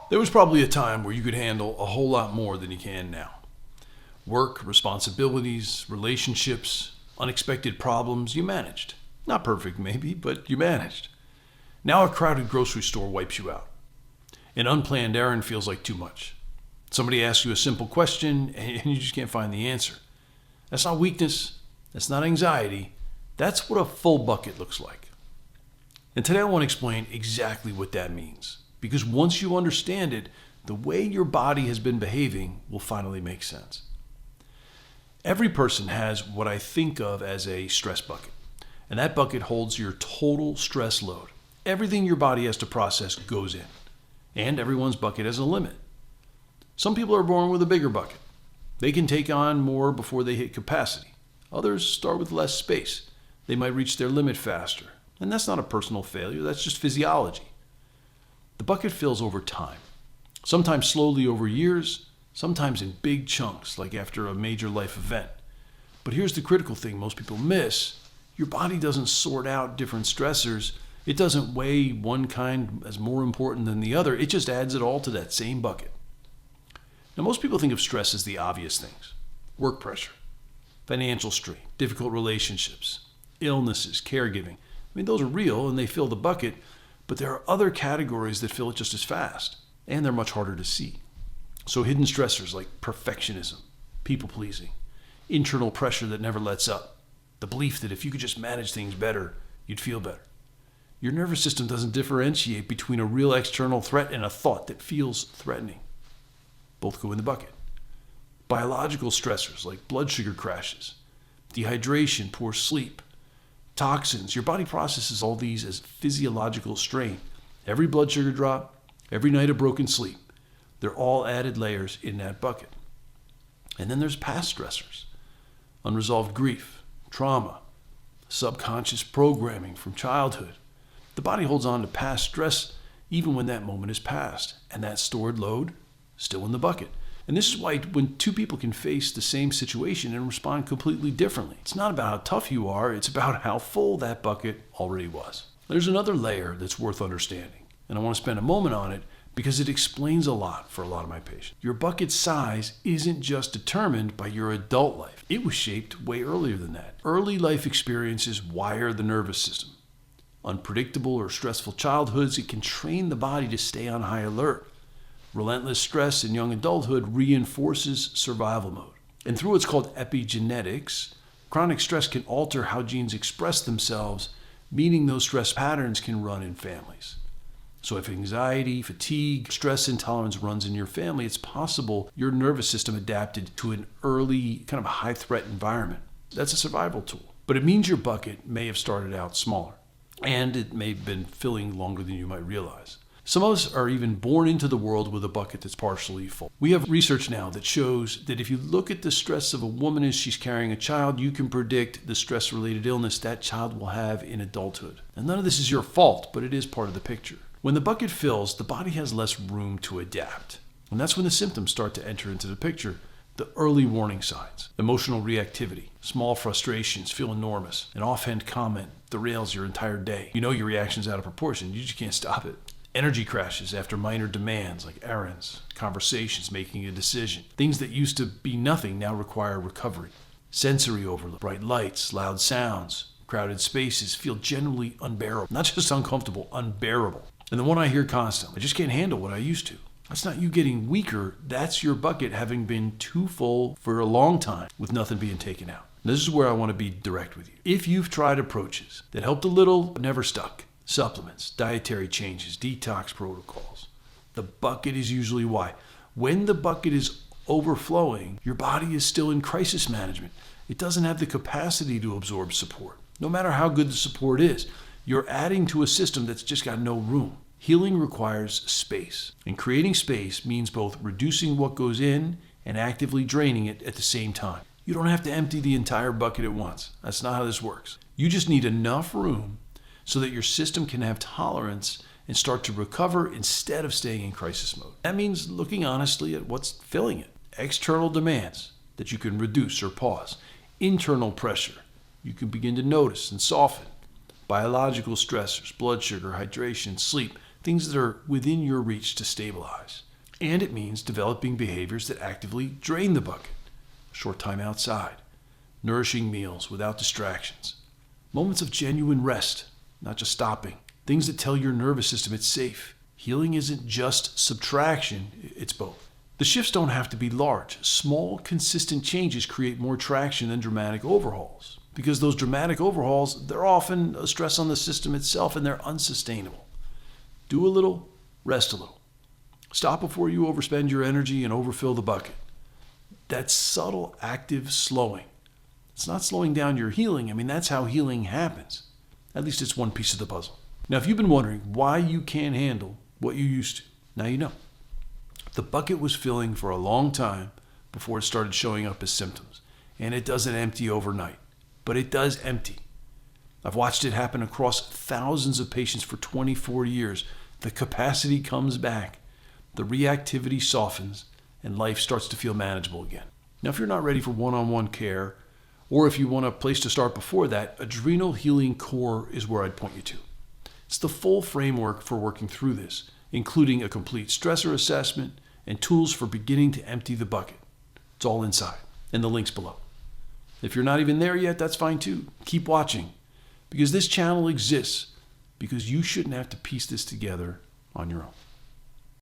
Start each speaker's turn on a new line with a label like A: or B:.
A: There was probably a time where you could handle a whole lot more than you can now. Work, responsibilities, relationships, unexpected problems, you managed. Not perfect maybe, but you managed. Now a crowded grocery store wipes you out. An unplanned errand feels like too much. Somebody asks you a simple question and you just can't find the answer. That's not weakness. That's not anxiety. That's what a full bucket looks like. And today I want to explain exactly what that means. Because once you understand it, the way your body has been behaving will finally make sense. Every person has what I think of as a stress bucket. And that bucket holds your total stress load. Everything your body has to process goes in. And everyone's bucket has a limit. Some people are born with a bigger bucket. They can take on more before they hit capacity. Others start with less space. They might reach their limit faster. And that's not a personal failure, that's just physiology. The bucket fills over time. Sometimes slowly over years, sometimes in big chunks, like after a major life event. But here's the critical thing most people miss. Your body doesn't sort out different stressors. It doesn't weigh one kind as more important than the other. It just adds it all to that same bucket. Now, most people think of stress as the obvious things. Work pressure, financial strain, difficult relationships, illnesses, caregiving. I mean, those are real and they fill the bucket, but there are other categories that fill it just as fast, and they're much harder to see. So hidden stressors like perfectionism, people-pleasing, internal pressure that never lets up, the belief that if you could just manage things better, you'd feel better. Your nervous system doesn't differentiate between a real external threat and a thought that feels threatening. Both go in the bucket. Biological stressors like blood sugar crashes, dehydration, poor sleep, toxins. Your body processes all these as physiological strain. Every blood sugar drop, every night of broken sleep, they're all added layers in that bucket. And then there's past stressors, unresolved grief, trauma, subconscious programming from childhood. The body holds on to past stress even when that moment is past, and that stored load still in the bucket. And this is why when two people can face the same situation and respond completely differently, it's not about how tough you are, it's about how full that bucket already was. There's another layer that's worth understanding, and I want to spend a moment on it because it explains a lot for a lot of my patients. Your bucket size isn't just determined by your adult life. It was shaped way earlier than that. Early life experiences wire the nervous system. Unpredictable or stressful childhoods, it can train the body to stay on high alert. Relentless stress in young adulthood reinforces survival mode. And through what's called epigenetics, chronic stress can alter how genes express themselves, meaning those stress patterns can run in families. So if anxiety, fatigue, stress intolerance runs in your family, it's possible your nervous system adapted to an early kind of high-threat environment. That's a survival tool. But it means your bucket may have started out smaller, and it may have been filling longer than you might realize. Some of us are even born into the world with a bucket that's partially full. We have research now that shows that if you look at the stress of a woman as she's carrying a child, you can predict the stress-related illness that child will have in adulthood. And none of this is your fault, but it is part of the picture. When the bucket fills, the body has less room to adapt. And that's when the symptoms start to enter into the picture. The early warning signs, emotional reactivity, small frustrations feel enormous. An offhand comment derails your entire day. You know your reaction's out of proportion. You just can't stop it. Energy crashes after minor demands like errands, conversations, making a decision. Things that used to be nothing now require recovery. Sensory overload, bright lights, loud sounds, crowded spaces feel generally unbearable. Not just uncomfortable, unbearable. And the one I hear constantly, I just can't handle what I used to. That's not you getting weaker. That's your bucket having been too full for a long time with nothing being taken out. And this is where I want to be direct with you. If you've tried approaches that helped a little but never stuck, supplements, dietary changes, detox protocols, the bucket is usually why. When the bucket is overflowing, your body is still in crisis management. It doesn't have the capacity to absorb support. No matter how good the support is, you're adding to a system that's just got no room. Healing requires space, and creating space means both reducing what goes in and actively draining it at the same time. You don't have to empty the entire bucket at once. That's not how this works. You just need enough room so that your system can have tolerance and start to recover instead of staying in crisis mode. That means looking honestly at what's filling it. External demands that you can reduce or pause. Internal pressure you can begin to notice and soften. Biological stressors, blood sugar, hydration, sleep, things that are within your reach to stabilize. And it means developing behaviors that actively drain the bucket. A short time outside, nourishing meals without distractions, moments of genuine rest, not just stopping, things that tell your nervous system it's safe. Healing isn't just subtraction, it's both. The shifts don't have to be large. Small, consistent changes create more traction than dramatic overhauls. Because those dramatic overhauls, they're often a stress on the system itself and they're unsustainable. Do a little, rest a little. Stop before you overspend your energy and overfill the bucket. That subtle, active slowing. It's not slowing down your healing. That's how healing happens. At least it's one piece of the puzzle. Now, if you've been wondering why you can't handle what you used to, now you know. The bucket was filling for a long time before it started showing up as symptoms. And it doesn't empty overnight, but it does empty. I've watched it happen across thousands of patients for 24 years. The capacity comes back, the reactivity softens, and life starts to feel manageable again. Now, if you're not ready for one-on-one care, or if you want a place to start before that, Adrenal Healing Core is where I'd point you to. It's the full framework for working through this, including a complete stressor assessment and tools for beginning to empty the bucket. It's all inside, and the link's below. If you're not even there yet, that's fine too. Keep watching, because this channel exists because you shouldn't have to piece this together on your own.